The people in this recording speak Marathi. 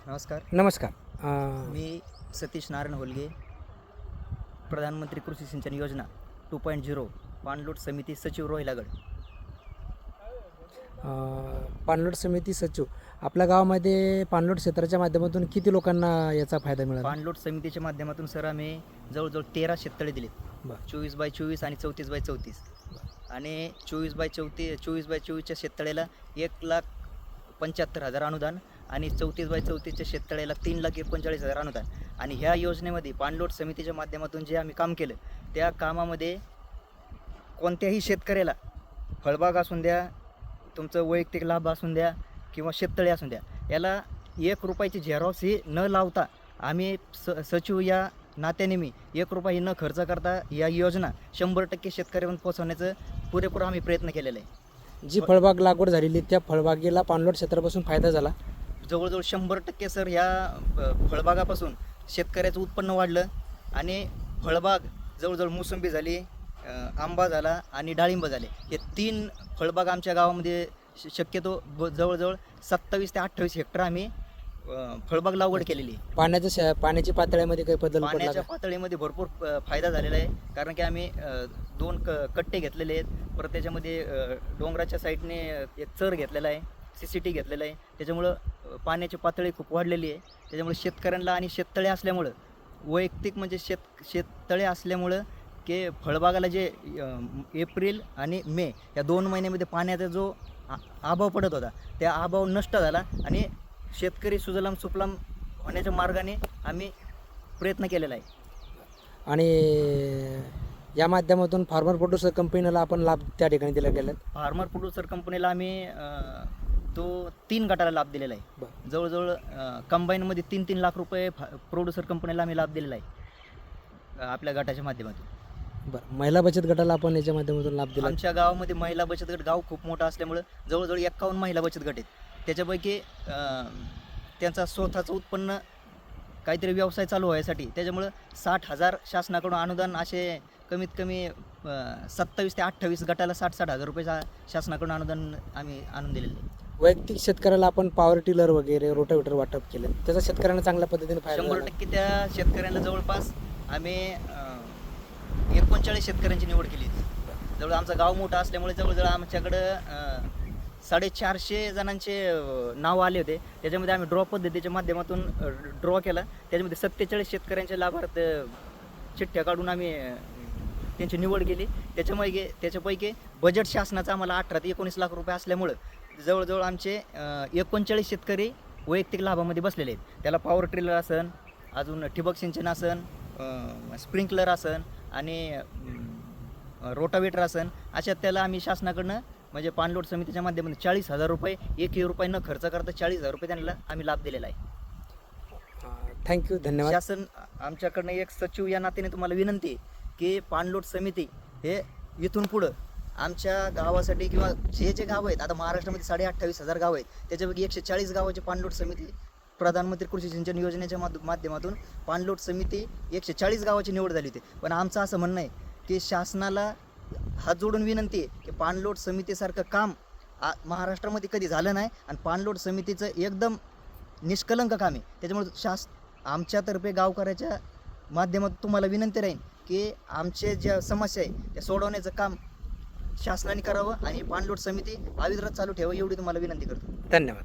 नमस्कार. नमस्कार. मी सतीश नारायण होलगे, प्रधानमंत्री कृषी सिंचन योजना 2.0 पाणलोट समिती सचिव रोहिलागड. पाणलोट समिती सचिव, आपल्या गावामध्ये पाणलोट क्षेत्राच्या माध्यमातून किती लोकांना याचा फायदा मिळाला? पाणलोट समितीच्या माध्यमातून सर आम्ही जवळजवळ 13 शेततळे दिले. बरं. 24/24 आणि 34/34 आणि 24/24च्या शेततळ्याला 1,75,000 अनुदान आणि 34/34च्या शेततळ्याला 3,39,000 अनुदान. आणि ह्या योजनेमध्ये पाणलोट समितीच्या माध्यमातून जे आम्ही काम केलं त्या कामामध्ये कोणत्याही शेतकऱ्याला फळबाग असून द्या, तुमचं वैयक्तिक लाभ असून द्या किंवा शेततळे असून द्या, याला 1 रुपयाची झेरॉक्स ही न लावता आम्ही सचिव या नात्याने मी 1 रुपया न खर्च करता या योजना 100% शेतकऱ्यापर्यंत पोहोचवण्याचं पुरेपूर आम्ही प्रयत्न केलेला आहे. जी फळबाग लागवड झालेली त्या फळबागेला पाणलोट क्षेत्रापासून फायदा झाला? जवळजवळ 100% सर ह्या फळबागापासून शेतकऱ्याचं उत्पन्न वाढलं आणि फळबाग जवळजवळ मोसंबी झाली, आंबा झाला आणि डाळिंब झाले. हे 3 फळबाग आमच्या गावामध्ये शक्यतो जवळजवळ 27 ते 28 हेक्टर आम्ही फळबाग लागवड केलेली आहे. पाण्याची पातळीमध्ये काही बदल पडला पाण्याच्या का? पातळीमध्ये भरपूर फायदा झालेला आहे, कारण की आम्ही 2 कट्टे घेतलेले आहेत. परत त्याच्यामध्ये डोंगराच्या साईडने एक चर घेतलेला आहे, CCT घेतलेला आहे. त्याच्यामुळं पाण्याची पातळी खूप वाढलेली आहे. त्याच्यामुळे शेतकऱ्यांना आणि शेततळे असल्यामुळं वैयक्तिक म्हणजे शेततळे असल्यामुळं की फळबागाला जे एप्रिल आणि मे या 2 महिन्यामध्ये पाण्याचा जो अभाव पडत होता त्या अभाव नष्ट झाला आणि शेतकरी सुजलाम सुफलाम होण्याच्या मार्गाने आम्ही प्रयत्न केलेला आहे. आणि या माध्यमातून फार्मर प्रोड्युसर कंपनीला आपण लाभ त्या ठिकाणी दिला गेला? फार्मर प्रोड्युसर कंपनीला आम्ही तो 3 गटाला लाभ दिलेला आहे. बरं. जवळजवळ कंबाईनमध्ये 3-3 लाख रुपये प्रोड्युसर कंपनीला आम्ही लाभ दिलेला आहे आपल्या गटाच्या माध्यमातून. बरं. महिला बचत गटाला आपण याच्या माध्यमातून लाभ दिला? आमच्या गावामध्ये महिला बचत गट, गाव खूप मोठं असल्यामुळं जवळजवळ 51 महिला बचत गट आहेत. त्याच्यापैकी त्यांचा स्वतःचं उत्पन्न काहीतरी व्यवसाय चालू व्हायसाठी त्याच्यामुळं 60,000 शासनाकडून अनुदान असे कमीत कमी 27 ते 28 गटाला 60,000 रुपये शासनाकडून अनुदान आम्ही आणून दिलेलं आहे. वैयक्तिक शेतकऱ्याला आपण पॉवर टिलर वगैरे रोटावेटर वाटप केलं, त्याचा शेतकऱ्यांना चांगल्या पद्धतीने फायदा झाला? 100% त्या शेतकऱ्यांना जवळपास आम्ही 39 शेतकऱ्यांची निवड केली. जवळ आमचं गाव मोठं असल्यामुळे जवळजवळ आमच्याकडं 450 जणांचे नाव आले होते. त्याच्यामध्ये आम्ही ड्रॉ पद्धतीच्या माध्यमातून ड्रॉ केला. त्याच्यामध्ये 47 शेतकऱ्यांचे लाभार्थ चिठ्ठ्या काढून आम्ही त्यांची निवड केली. त्याच्यापैकी बजेट शासनाचं आम्हाला 18 ते 19 लाख रुपये असल्यामुळं जवळजवळ आमचे 39 शेतकरी वैयक्तिक लाभामध्ये बसलेले आहेत. त्याला पॉवर ट्रिलर असन, अजून ठिबक सिंचन असन, स्प्रिंकलर असन आणि रोटावेटर असन, अशा त्याला आम्ही शासनाकडनं म्हणजे पाणलोट समितीच्या माध्यमातून 40,000 रुपये 1 रुपये न खर्च करता 40,000 रुपये त्यांना आम्ही लाभ दिलेला आहे. थँक्यू, धन्यवाद. शासन आमच्याकडनं एक सचिव या नात्याने तुम्हाला विनंती आहे की पाणलोट समिती हे इथून पुढं आमच्या गावासाठी किंवा जे गावं आहेत, आता महाराष्ट्रामध्ये 28,500 गावं आहेत, त्याच्यापैकी 140 गावाची पाणलोट समिती प्रधानमंत्री कृषी सिंचन योजनेच्या माध्यमातून पाणलोट समिती 140 गावाची निवड झाली होती. पण आमचं असं म्हणणं आहे की शासनाला हात जोडून विनंती आहे की पाणलोट समितीसारखं काम महाराष्ट्रामध्ये कधी झालं नाही आणि पाणलोट समितीचं एकदम निष्कलंक काम आहे. त्याच्यामुळे आमच्यातर्फे गावकऱ्याच्या माध्यमातून तुम्हाला विनंती राहील की आमचे ज्या समस्या आहे त्या सोडवण्याचं काम शासनाने करावं आणि पाणलोट समिती अविरत चालू ठेवावी एवढी तुम्हाला विनंती करतो. धन्यवाद.